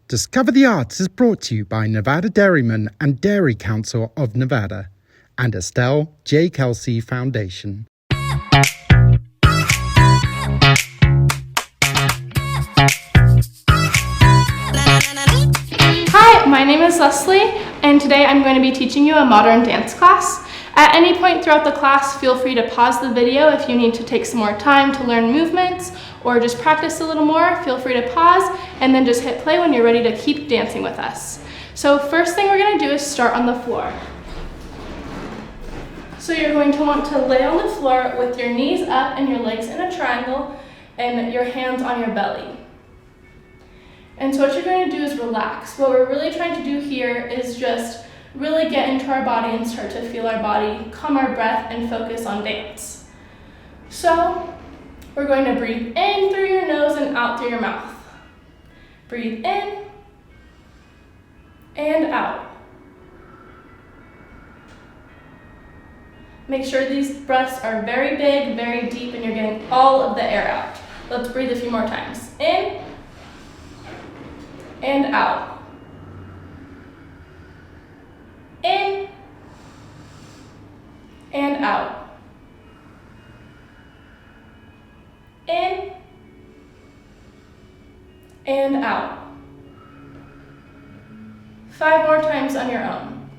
Discover the Arts is brought to you by Nevada Dairymen and Dairy Council of Nevada and Estelle J. Kelsey Foundation. Hi, my name is Leslie, and today I'm going to be teaching you a modern dance class. At any point throughout the class, feel free to pause the video if you need to take some more time to learn movements or just practice a little more. Feel free to pause and then just hit play when you're ready to keep dancing with us. So first thing we're going to do is start on the floor. So you're going to want to lay on the floor with your knees up and your legs in a triangle and your hands on your belly. And so what you're going to do is relax. What we're really trying to do here is just really get into our body and start to feel our body, calm our breath, and focus on dance. So we're going to breathe in through your nose and out through your mouth. Breathe in and out. Make sure these breaths are very big, very deep, and you're getting all of the air out. Let's breathe a few more times. In and out. In and out. In and out. 5 more times on your own.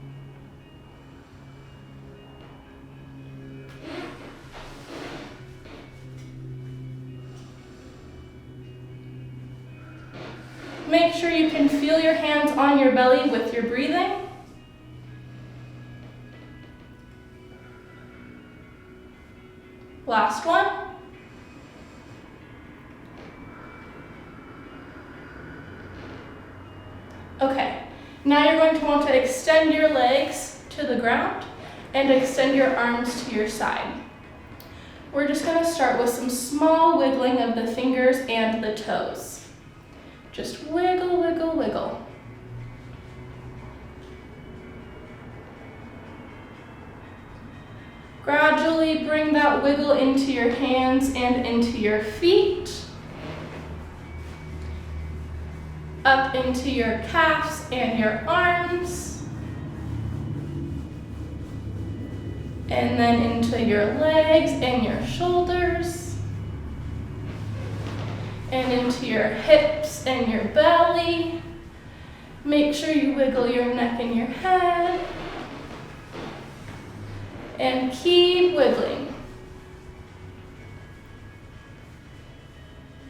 Make sure you can feel your hands on your belly with your breathing. Last one. Okay, now you're going to want to extend your legs to the ground and extend your arms to your side. We're just going to start with some small wiggling of the fingers and the toes. Just wiggle, wiggle, wiggle. Gradually bring that wiggle into your hands and into your feet, up into your calves and your arms, and then into your legs and your shoulders, and into your hips and your belly. Make sure you wiggle your neck and your head. And keep wiggling.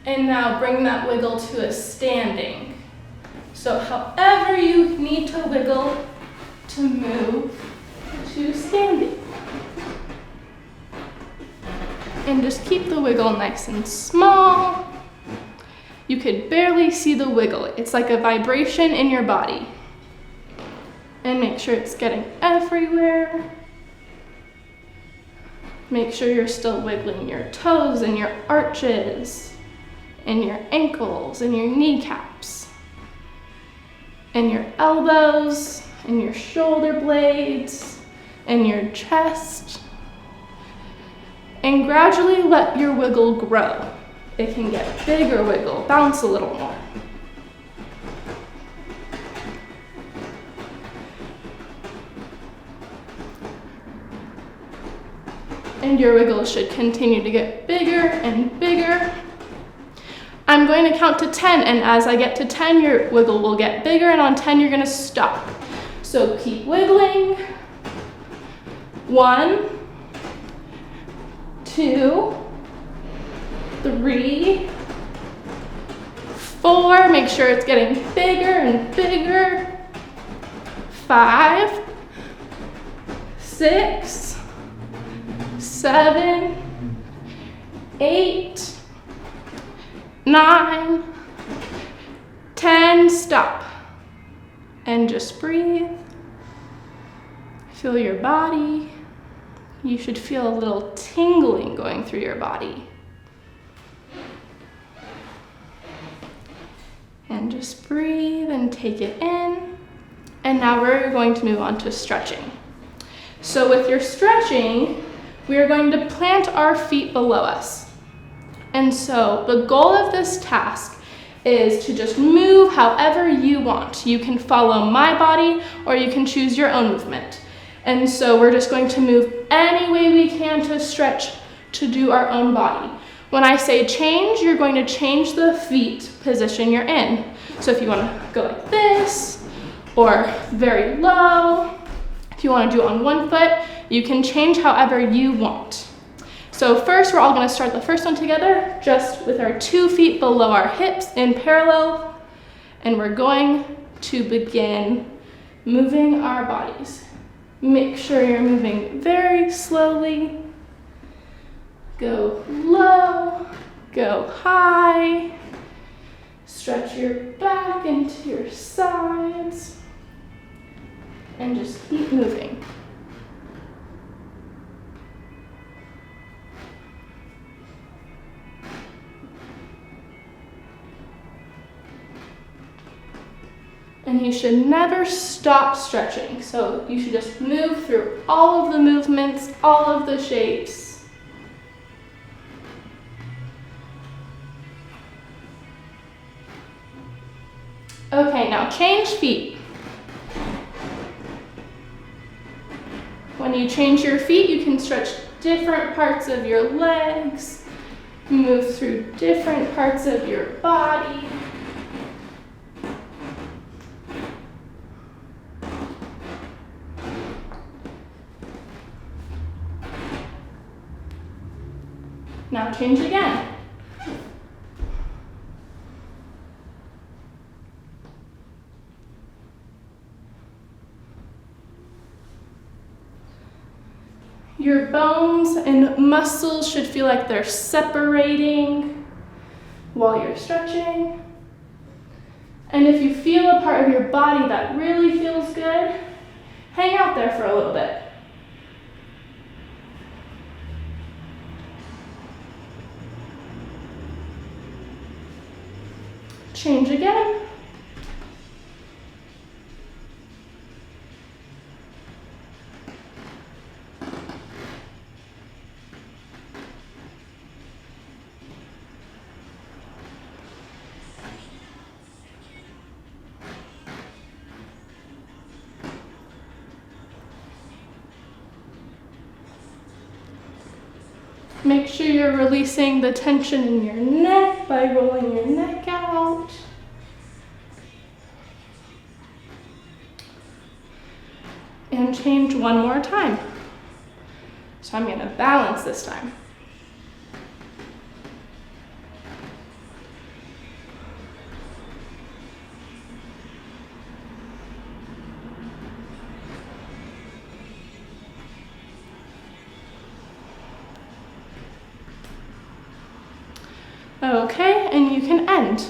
And now bring that wiggle to a standing. So however you need to wiggle to move to standing. And just keep the wiggle nice and small. You could barely see the wiggle. It's like a vibration in your body. And make sure it's getting everywhere. Make sure you're still wiggling your toes and your arches and your ankles and your kneecaps and your elbows and your shoulder blades and your chest. And gradually let your wiggle grow. It can get bigger wiggle, bounce a little more. And your wiggle should continue to get bigger and bigger. I'm going to count to 10, and as I get to 10, your wiggle will get bigger, and on 10, you're gonna stop. So keep wiggling. 1, 2, 3, 4, make sure it's getting bigger and bigger. 5, 6, 7, 8, 9, 10, stop. And just breathe. Feel your body. You should feel a little tingling going through your body. And just breathe and take it in. And now we're going to move on to stretching. So with your stretching, we are going to plant our feet below us. And so the goal of this task is to just move however you want. You can follow my body or you can choose your own movement. And so we're just going to move any way we can to stretch to do our own body. When I say change, you're going to change the feet position you're in. So if you want to go like this or very low, if you want to do it on one foot, you can change however you want. So first, we're all going to start the first one together, just with our 2 feet below our hips in parallel. And we're going to begin moving our bodies. Make sure you're moving very slowly. Go low, go high. Stretch your back into your sides. And just keep moving. And you should never stop stretching. So you should just move through all of the movements, all of the shapes. Okay, now change feet. When you change your feet, you can stretch different parts of your legs, move through different parts of your body. Now change again. Your bones and muscles should feel like they're separating while you're stretching. And if you feel a part of your body that really feels good, hang out there for a little bit. Change again. Make sure you're releasing the tension in your neck by rolling your neck out. And change one more time. So I'm going to balance this time. Okay, and you can end.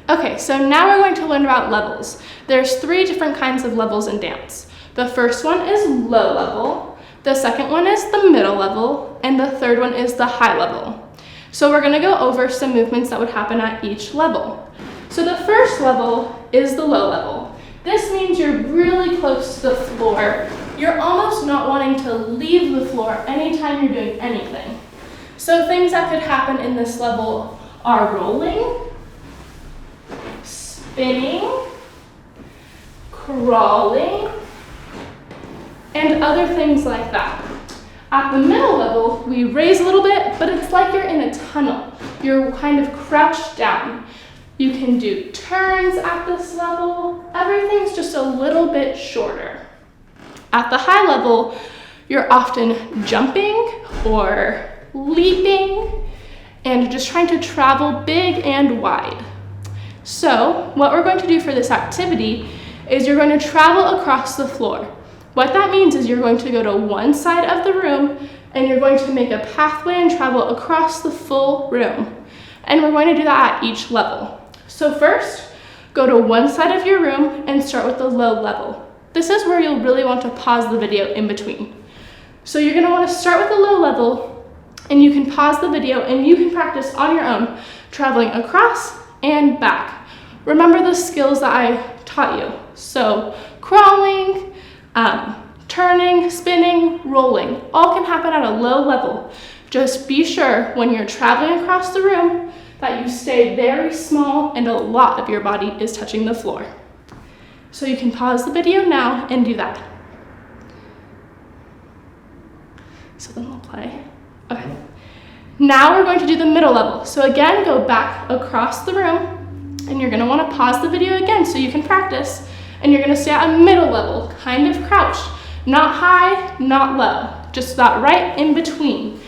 Okay, so now we're going to learn about levels. There's 3 different kinds of levels in dance. The first one is low level, the second one is the middle level, and the third one is the high level. So we're going to go over some movements that would happen at each level. So the first level is the low level. This means you're really close to the floor. You're almost not wanting to leave the floor anytime you're doing anything. So things that could happen in this level are rolling, spinning, crawling, and other things like that. At the middle level, we raise a little bit, but it's like you're in a tunnel. You're kind of crouched down. You can do turns at this level. Everything's just a little bit shorter. At the high level, you're often jumping or leaping and just trying to travel big and wide. So what we're going to do for this activity is you're going to travel across the floor. What that means is you're going to go to one side of the room and you're going to make a pathway and travel across the full room. And we're going to do that at each level. So first, go to one side of your room and start with the low level. This is where you'll really want to pause the video in between. So you're going to want to start with the low level, and you can pause the video and you can practice on your own, traveling across and back. Remember the skills that I taught you. So crawling, turning, spinning, rolling, all can happen at a low level. Just be sure when you're traveling across the room that you stay very small and a lot of your body is touching the floor. So you can pause the video now and do that. So then we'll play. Okay. Now we're going to do the middle level. So again, go back across the room, and you're gonna wanna pause the video again so you can practice, and you're gonna stay at a middle level, kind of crouched. Not high, not low, just that right in between.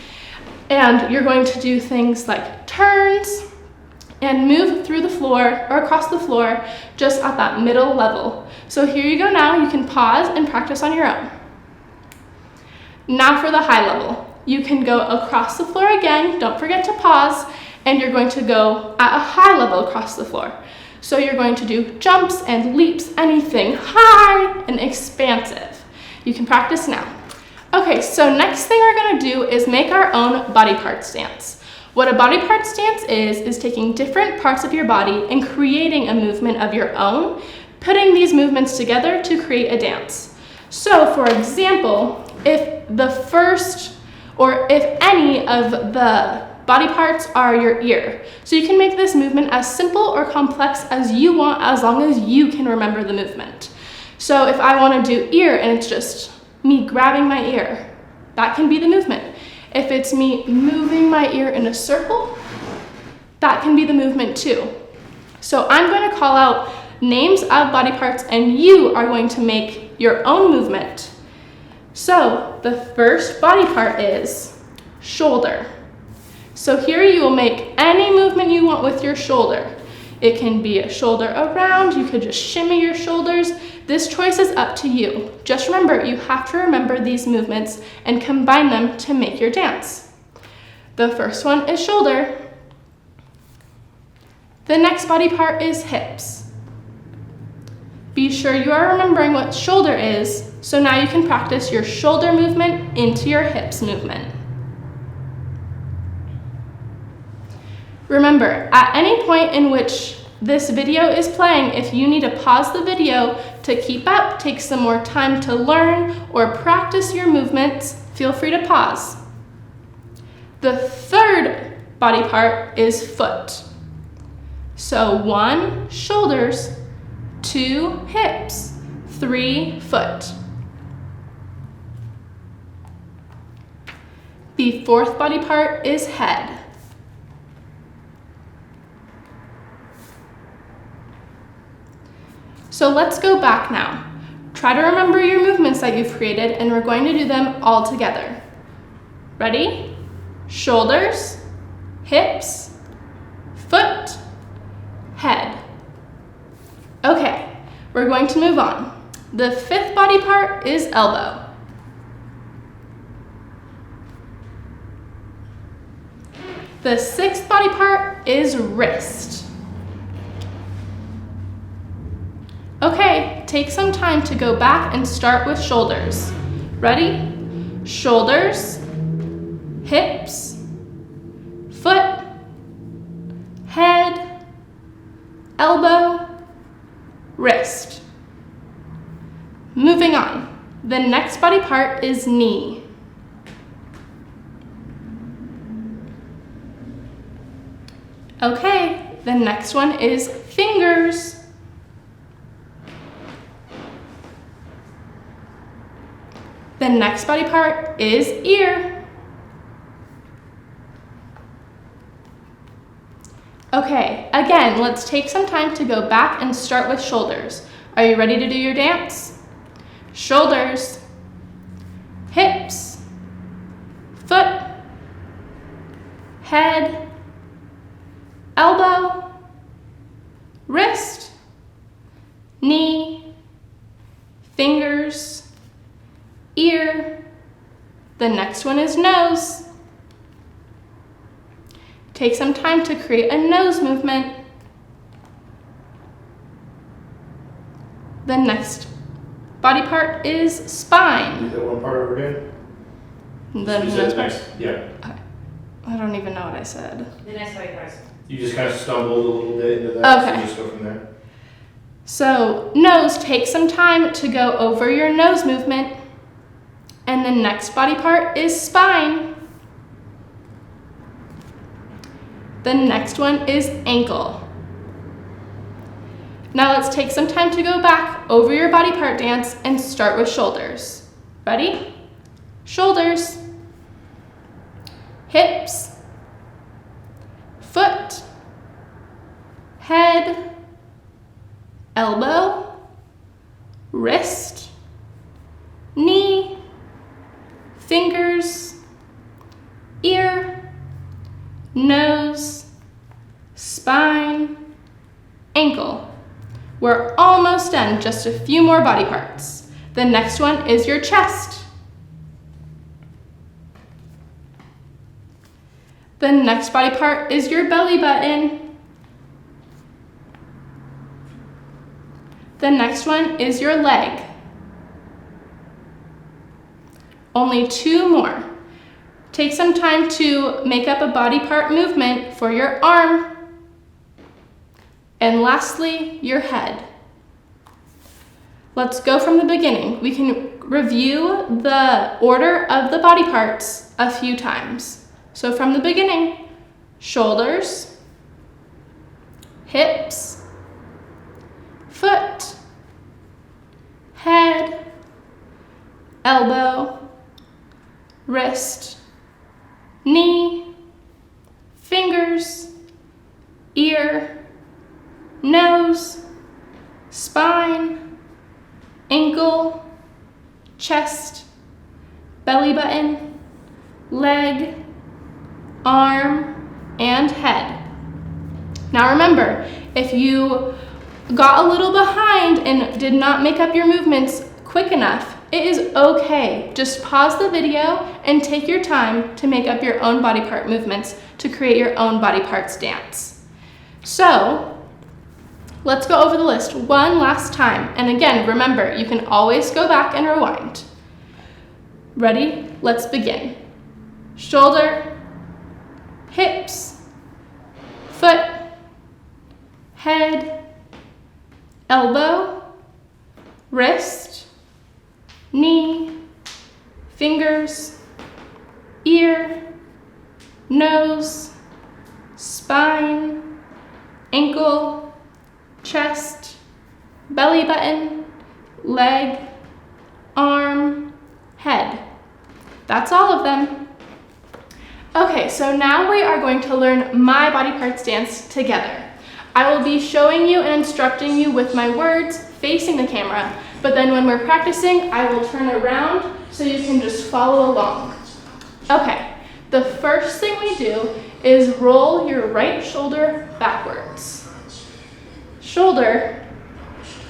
And you're going to do things like turns and move through the floor or across the floor just at that middle level. So here you go now, you can pause and practice on your own. Now for the high level. You can go across the floor again, don't forget to pause, and you're going to go at a high level across the floor. So you're going to do jumps and leaps, anything high and expansive. You can practice now. Okay, so next thing we're gonna do is make our own body part stance. What a body part stance is taking different parts of your body and creating a movement of your own, putting these movements together to create a dance. So for example, if the first or if any of the body parts are your ear. So you can make this movement as simple or complex as you want, as long as you can remember the movement. So if I want to do ear and it's just me grabbing my ear, that can be the movement. If it's me moving my ear in a circle, that can be the movement too. So I'm going to call out names of body parts and you are going to make your own movement. So the first body part is shoulder. So here you will make any movement you want with your shoulder. It can be a shoulder around, you could just shimmy your shoulders. This choice is up to you. Just remember, you have to remember these movements and combine them to make your dance. The first one is shoulder. The next body part is hips. Be sure you are remembering what shoulder is, so now you can practice your shoulder movement into your hips movement. Remember, at any point in which this video is playing, if you need to pause the video to keep up, take some more time to learn or practice your movements, feel free to pause. The third body part is foot. So 1, shoulders, 2, hips, 3, foot. The fourth body part is head. So let's go back now. Try to remember your movements that you've created, and we're going to do them all together. Ready? Shoulders, hips, foot, head. Okay, we're going to move on. The fifth body part is elbow. The sixth body part is wrist. Okay, take some time to go back and start with shoulders. Ready? Shoulders, hips, foot, head, elbow, wrist. Moving on. The next body part is knee. Okay, the next one is fingers. The next body part is ear. Okay, again, let's take some time to go back and start with shoulders. Are you ready to do your dance? Shoulders, hips, foot, head, elbow, wrist, knee, fingers, ear. The next one is nose. Take some time to create a nose movement. The next body part is spine. Do that one part over again? The You nose said part. next. Yeah. I don't even know what I said. The next body part. You just kind of stumbled a little bit into that. Okay. So just go from there. So nose, take some time to go over your nose movement. And the next body part is spine. The next one is ankle. Now let's take some time to go back over your body part dance and start with shoulders. Ready? Shoulders, hips, foot, head, elbow, wrist, knee, fingers, ear, nose, spine, ankle. We're almost done, just a few more body parts. The next one is your chest. The next body part is your belly button. The next one is your leg. Only 2 more. Take some time to make up a body part movement for your arm. And lastly, your head. Let's go from the beginning. We can review the order of the body parts a few times. So from the beginning, shoulders, hips, foot, head, elbow, wrist, knee, fingers, ear, nose, spine, ankle, chest, belly button, leg, arm, and head. Now remember, if you got a little behind and did not make up your movements quick enough, it is okay. Just pause the video and take your time to make up your own body part movements to create your own body parts dance. So, let's go over the list one last time. And again, remember, you can always go back and rewind. Ready? Let's begin. Shoulder, hips, foot, head, elbow, wrist, knee, fingers, ear, nose, spine, ankle, chest, belly button, leg, arm, head. That's all of them. Okay, so now we are going to learn my body parts dance together. I will be showing you and instructing you with my words facing the camera, but then when we're practicing, I will turn around so you can just follow along. Okay, the first thing we do is roll your right shoulder backwards. Shoulder,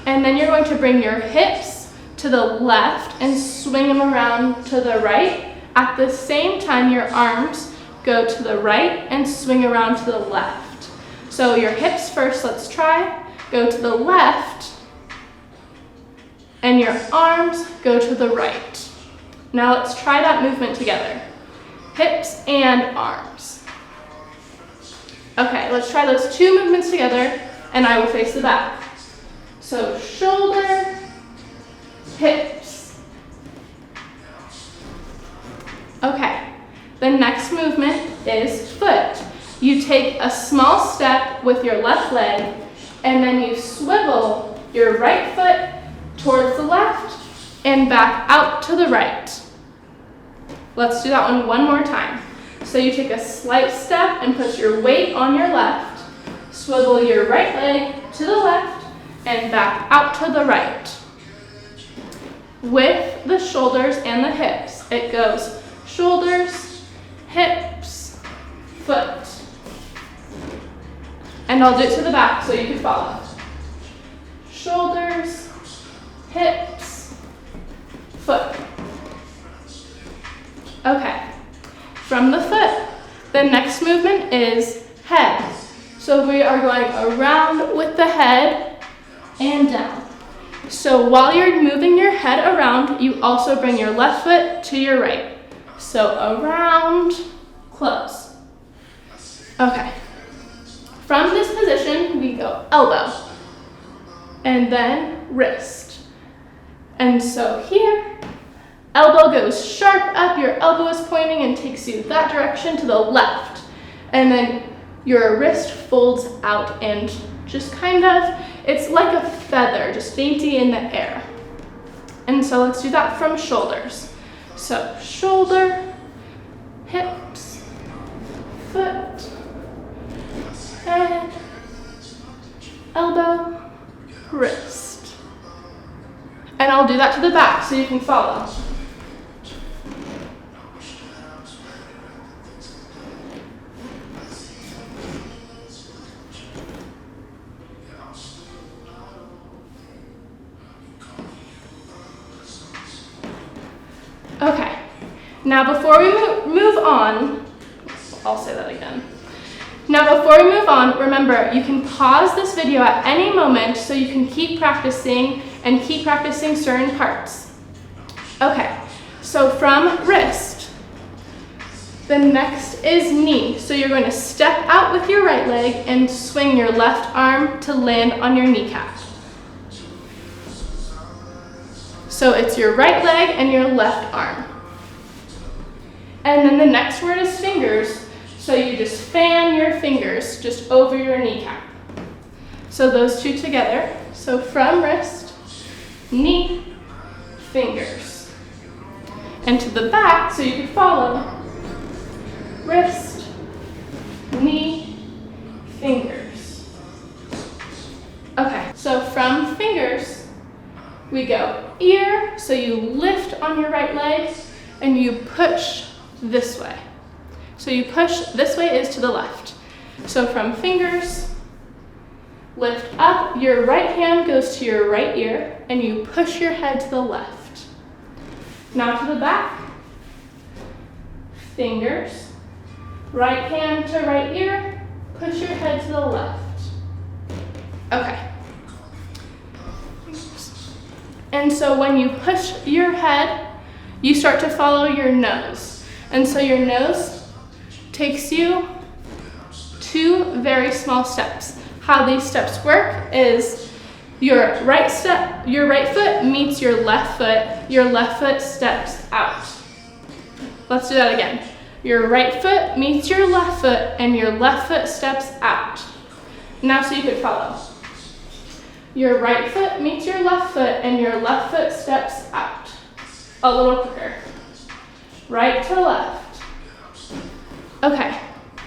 and then you're going to bring your hips to the left and swing them around to the right. At the same time, your arms go to the right and swing around to the left. So your hips first, let's try. Go to the left, and your arms go to the right. Now let's try that movement together. Hips and arms. Okay, let's try those 2 movements together, and I will face the back. So shoulder, hips. Okay, the next movement is foot. You take a small step with your left leg, and then you swivel your right foot towards the left and back out to the right. Let's do that one more time. So you take a slight step and put your weight on your left, swivel your right leg to the left and back out to the right. With the shoulders and the hips, it goes shoulders, hips, foot. And I'll do it to the back so you can follow. Shoulders, hips, foot. Okay, from the foot, the next movement is head. So we are going around with the head and down. So while you're moving your head around, you also bring your left foot to your right. So around, close. Okay. From this position, we go elbow, and then wrist. And so here, elbow goes sharp up, your elbow is pointing and takes you that direction to the left. And then your wrist folds out and just kind of, it's like a feather, just dainty in the air. And so let's do that from shoulders. So shoulder, hips, foot, head, elbow, wrist. And I'll do that to the back so you can follow. Okay, now before we move on, I'll say that again. Now before we move on, remember, you can pause this video at any moment so you can keep practicing and keep practicing certain parts. Okay, so from wrist, the next is knee. So you're going to step out with your right leg and swing your left arm to land on your kneecap. So it's your right leg and your left arm. And then the next word is fingers. So you just fan your fingers just over your kneecap. So those two together. So from wrist, knee, fingers. And to the back, so you can follow. Wrist, knee, fingers. Okay, so from fingers, we go ear, so you lift on your right leg and you push this way. So you push this way is to the left. So from fingers, lift up, your right hand goes to your right ear and you push your head to the left. Now to the back, fingers, right hand to right ear, push your head to the left. Okay. And so when you push your head, you start to follow your nose. And so your nose takes you 2 very small steps. How these steps work is your right foot meets your left foot steps out. Let's do that again. Your right foot meets your left foot and your left foot steps out. Now so you could follow. Your right foot meets your left foot and your left foot steps out. A little quicker. Right to left. Okay,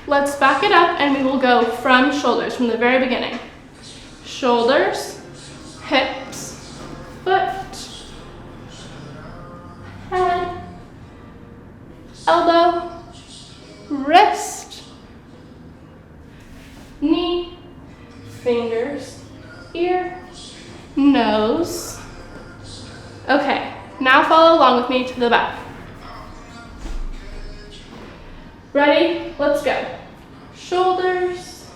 let's back it up and we will go from shoulders from the very beginning. Shoulders, hips, foot, head, elbow, wrist, knee, fingers, ear, nose. Okay, now follow along with me to the back. Ready? Let's go. Shoulders,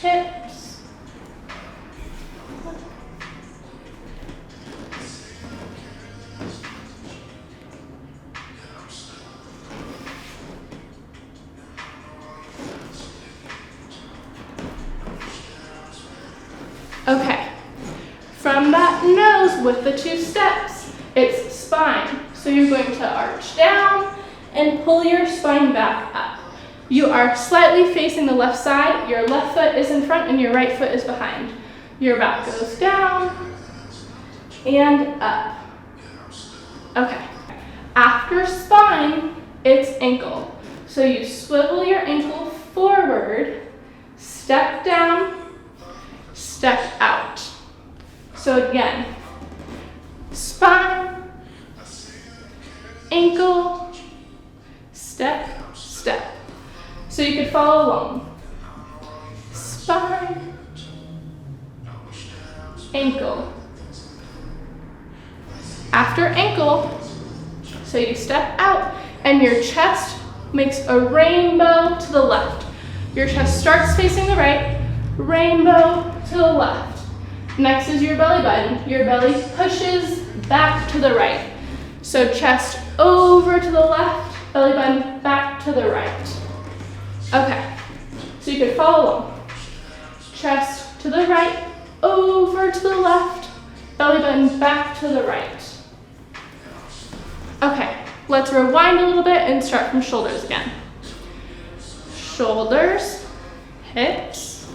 hips, okay. From that nose with the 2 steps, it's spine. So you're going to arch down and pull your spine back up. You are slightly facing the left side. Your left foot is in front and your right foot is behind. Your back goes down and up. Okay. After spine, it's ankle. So you swivel your ankle forward, step down, step out. So again, spine, ankle, step, step. So you could follow along. Spine, ankle. After ankle, so you step out and your chest makes a rainbow to the left. Your chest starts facing the right, rainbow to the left. Next is your belly button. Your belly pushes back to the right. So chest over to the left, belly button back to the right. Okay, so you could follow along. Chest to the right, over to the left, belly button back to the right. Okay, let's rewind a little bit and start from shoulders again. Shoulders, hips,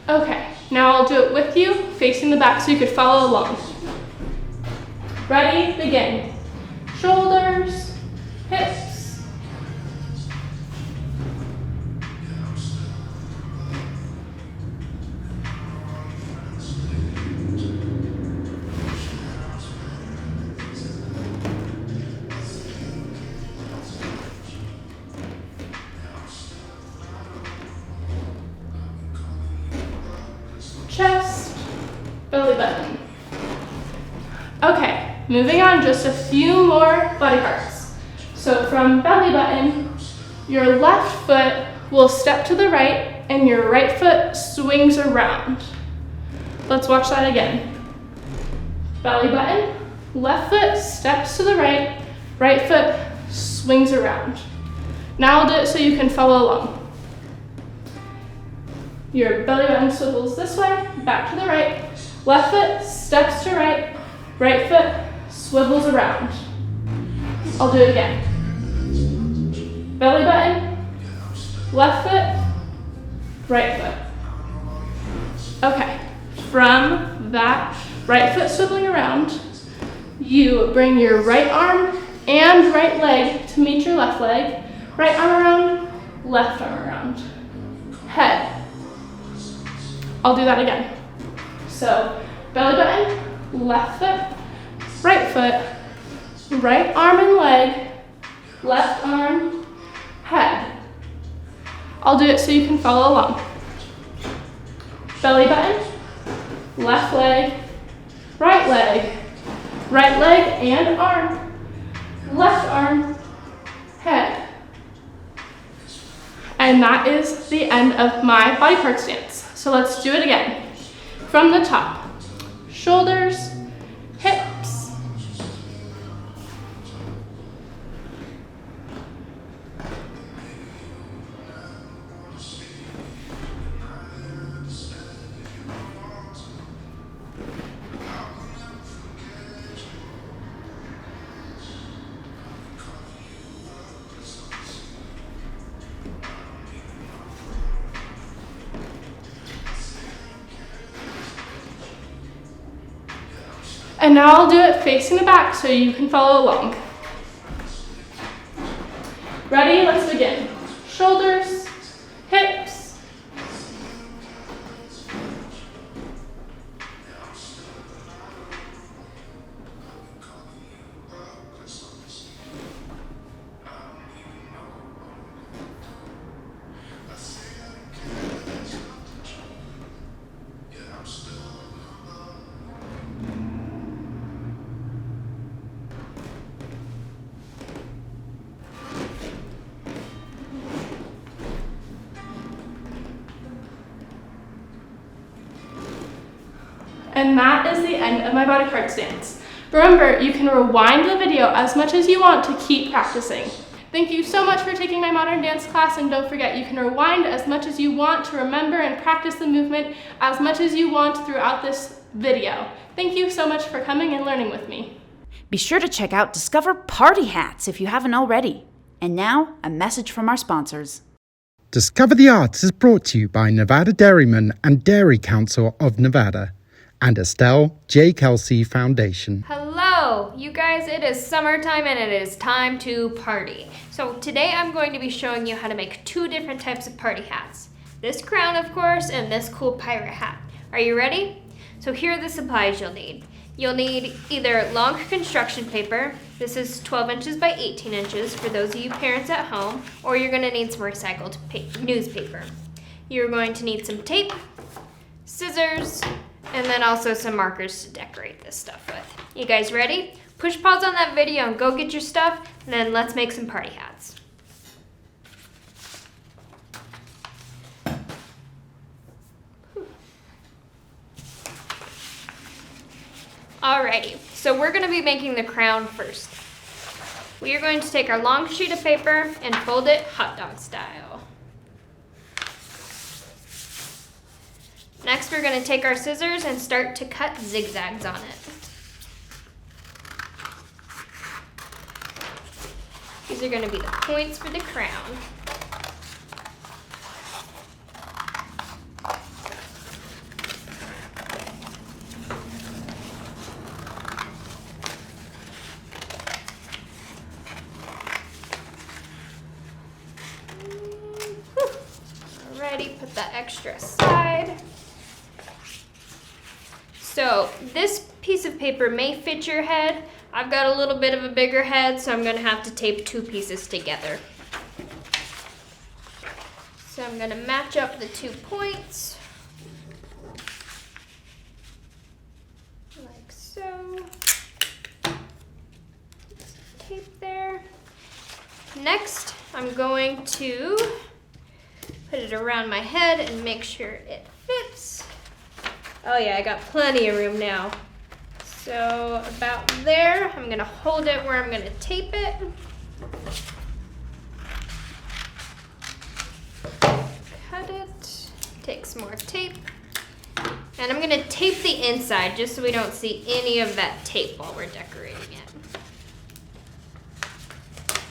okay, now I'll do it with you, facing the back so you could follow along. Ready, begin. Shoulders, hips, chest, belly button. Okay, moving on, just a few more body parts. So from belly button, your left foot will step to the right and your right foot swings around. Let's watch that again. Belly button, left foot steps to the right, right foot swings around. Now I'll do it so you can follow along. Your belly button swivels this way, back to the right, left foot steps to right, right foot swivels around. I'll do it again. Belly button, left foot, right foot. Okay, from that right foot swiveling around, you bring your right arm and right leg to meet your left leg. Right arm around, left arm around. Head. I'll do that again. So, belly button, left foot, right arm and leg, left arm, head. I'll do it so you can follow along. Belly button, left leg and arm, left arm, head. And that is the end of my body part stance. So let's do it again. From the top, shoulders, hips, and now I'll do it facing the back so you can follow along. Ready? Let's begin. Shoulders, hips, and that is the end of my body part stance. Remember, you can rewind the video as much as you want to keep practicing. Thank you so much for taking my modern dance class, and don't forget you can rewind as much as you want to remember and practice the movement as much as you want throughout this video. Thank you so much for coming and learning with me. Be sure to check out Discover Party Hats if you haven't already. And now, a message from our sponsors. Discover the Arts is brought to you by Nevada Dairymen and Dairy Council of Nevada and Estelle J. Kelsey Foundation. Hello, you guys, it is summertime and it is time to party. So today I'm going to be showing you how to make two different types of party hats. This crown, of course, and this cool pirate hat. Are you ready? So here are the supplies you'll need. You'll need either long construction paper, this is 12 inches by 18 inches for those of you parents at home, or you're going to need some recycled newspaper. You're going to need some tape, scissors, and then also some markers to decorate this stuff with. You guys ready? Push pause on that video and go get your stuff, and then let's make some party hats. Alrighty, so we're gonna be making the crown first. we are going to take our long sheet of paper and fold it hot dog style. Next, we're going to take our scissors and start to cut zigzags on it. These are going to be the points for the crown. Alrighty, put that extra aside. So this piece of paper may fit your head. I've got a little bit of a bigger head, so I'm gonna have to tape 2 pieces together. So I'm gonna match up the 2 points. Like so. Tape there. Next, I'm going to put it around my head and make sure it fits. Oh yeah, I got plenty of room now. So about there, I'm gonna hold it where I'm gonna tape it. Cut it, take some more tape. And I'm gonna tape the inside just so we don't see any of that tape while we're decorating it.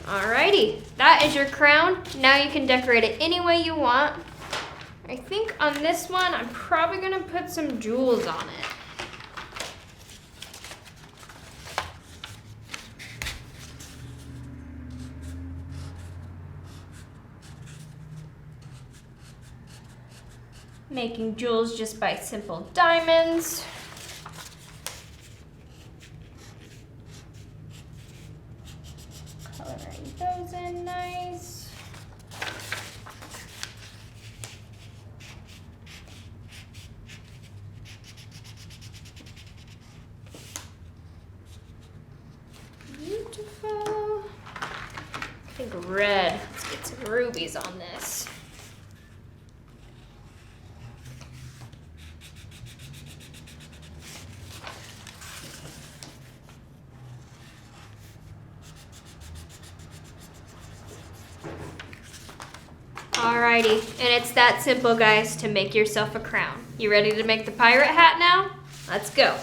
Alrighty, that is your crown. Now you can decorate it any way you want. I think on this one, I'm probably gonna put some jewels on it. Making jewels just by simple diamonds. Coloring those in nice. Beautiful. I think red. Let's get some rubies on this. Alrighty, and it's that simple, guys, to make yourself a crown. You ready to make the pirate hat now? Let's go.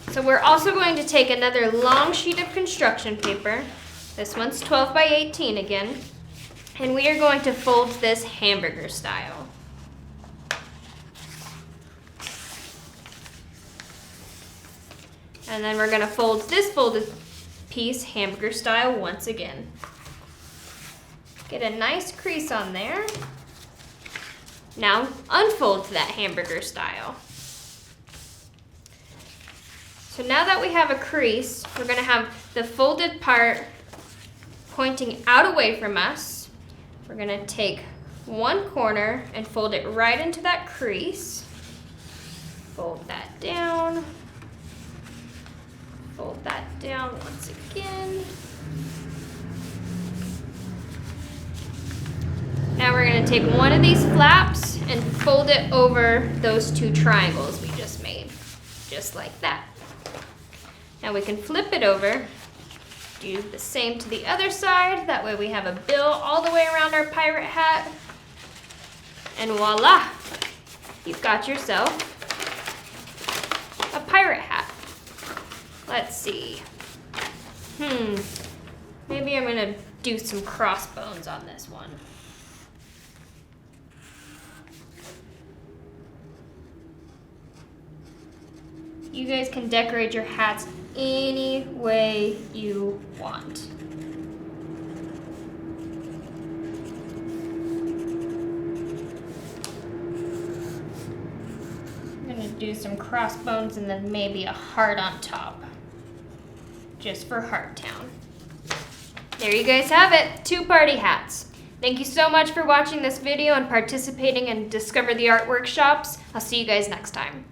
So we're also going to take another long sheet of construction paper. This one's 12 by 18 again. And we are going to fold this hamburger style. And then we're going to fold this folded piece hamburger style once again. Get a nice crease on there. Now unfold to that hamburger style. So now that we have a crease, we're gonna have the folded part pointing out away from us. We're gonna take one corner and fold it right into that crease. Fold that down. Fold that down once again. Now we're going to take one of these flaps and fold it over those 2 triangles we just made, just like that. Now we can flip it over, do the same to the other side, that way we have a bill all the way around our pirate hat, and voila, you've got yourself a pirate hat. Let's see, maybe I'm going to do some crossbones on this one. You guys can decorate your hats any way you want. I'm gonna do some crossbones and then maybe a heart on top, just for Heart Town. There you guys have it, 2 party hats. Thank you so much for watching this video and participating in Discover the Art workshops. I'll see you guys next time.